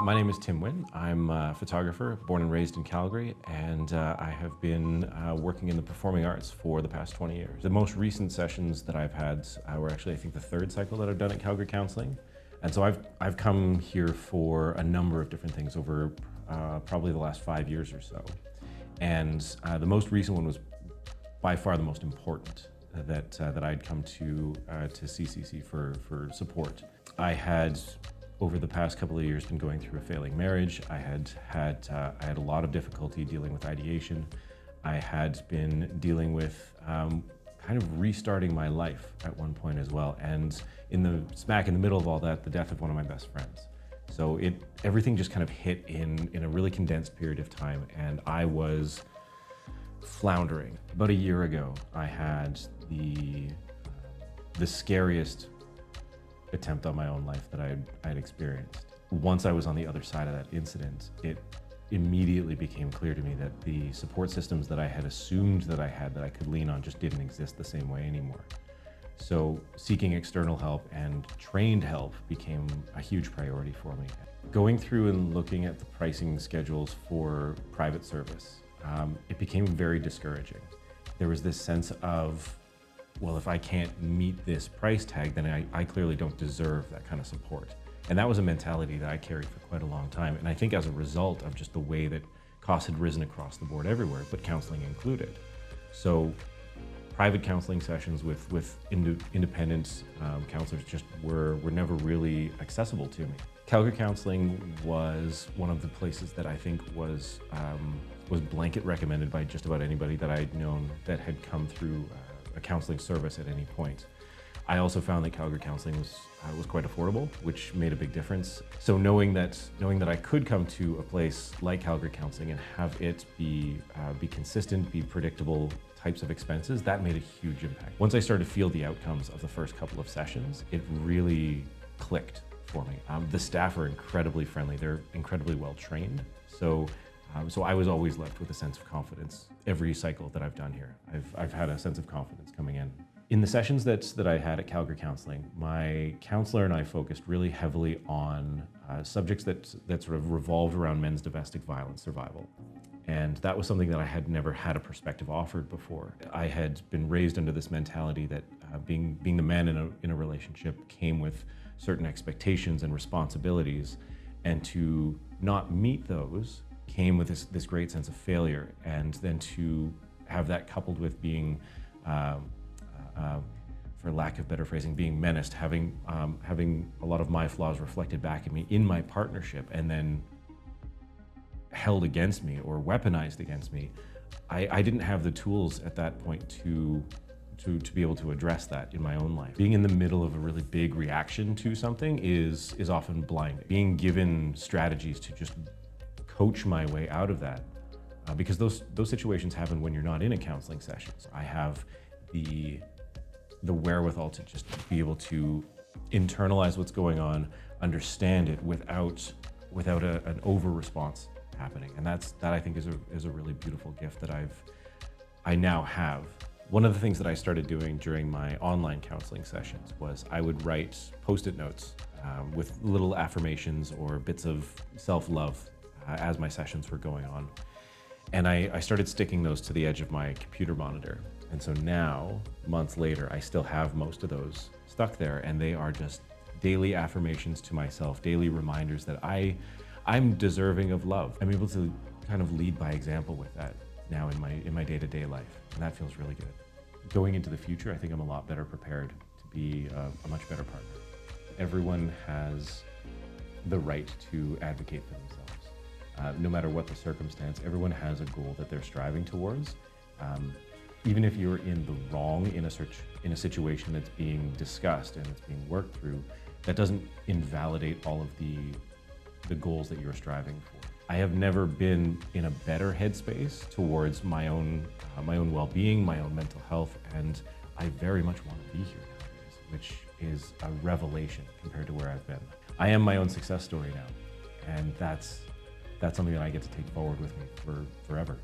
My name is Tim Wynn. I'm a photographer, born and raised in Calgary, and I have been working in the performing arts for the past 20 years. The most recent sessions that I've had were actually, I think, the third cycle that I've done at Calgary Counselling. And so I've come here for a number of different things over probably the last 5 years or so. And the most recent one was by far the most important that I'd come to CCC for support. I had, over the past couple of years, been going through a failing marriage. I had a lot of difficulty dealing with ideation. I had been dealing with kind of restarting my life at one point as well. And smack in the middle of all that, the death of one of my best friends. So everything just kind of hit in a really condensed period of time, and I was floundering. About a year ago, I had the scariest attempt on my own life that I'd experienced. Once I was on the other side of that incident, it immediately became clear to me that the support systems that I had assumed that I could lean on just didn't exist the same way anymore. So seeking external help and trained help became a huge priority for me. Going through and looking at the pricing schedules for private service, it became very discouraging. There was this sense of, well, if I can't meet this price tag, then I clearly don't deserve that kind of support. And that was a mentality that I carried for quite a long time. And I think as a result of just the way that costs had risen across the board everywhere, but counseling included. So private counseling sessions with independent counselors just were never really accessible to me. Calgary Counselling was one of the places that I think was blanket recommended by just about anybody that I'd known that had come through a counseling service at any point. I also found that Calgary Counselling was quite affordable, which made a big difference. So knowing that I could come to a place like Calgary Counselling and have it be consistent, be predictable types of expenses, that made a huge impact. Once I started to feel the outcomes of the first couple of sessions, it really clicked for me. The staff are incredibly friendly. They're incredibly well trained. So I was always left with a sense of confidence every cycle that I've done here. I've had a sense of confidence coming in. In the sessions that I had at Calgary Counselling, my counselor and I focused really heavily on subjects that sort of revolved around men's domestic violence survival. And that was something that I had never had a perspective offered before. I had been raised under this mentality that being the man in a relationship came with certain expectations and responsibilities, and to not meet those came with this great sense of failure. And then to have that coupled with being, for lack of better phrasing, being menaced, having a lot of my flaws reflected back at me in my partnership and then held against me or weaponized against me, I didn't have the tools at that point to be able to address that in my own life. Being in the middle of a really big reaction to something is often blinding. Being given strategies to just coach my way out of that, because those situations happen when you're not in a counseling session. So I have the wherewithal to just be able to internalize what's going on, understand it without an over response happening. And that I think is a really beautiful gift that I now have. One of the things that I started doing during my online counseling sessions was I would write Post-it notes with little affirmations or bits of self-love as my sessions were going on. And I started sticking those to the edge of my computer monitor. And so now, months later, I still have most of those stuck there, and they are just daily affirmations to myself, daily reminders that I'm deserving of love. I'm able to kind of lead by example with that now in my day-to-day life, and that feels really good. Going into the future, I think I'm a lot better prepared to be a much better partner. Everyone has the right to advocate for themselves. No matter what the circumstance, everyone has a goal that they're striving towards. Even if you're in the wrong in a situation that's being discussed and it's being worked through, that doesn't invalidate all of the goals that you're striving for. I have never been in a better headspace towards my own well-being, my own mental health, and I very much want to be here nowadays, which is a revelation compared to where I've been. I am my own success story now, and that's something that I get to take forward with me forever.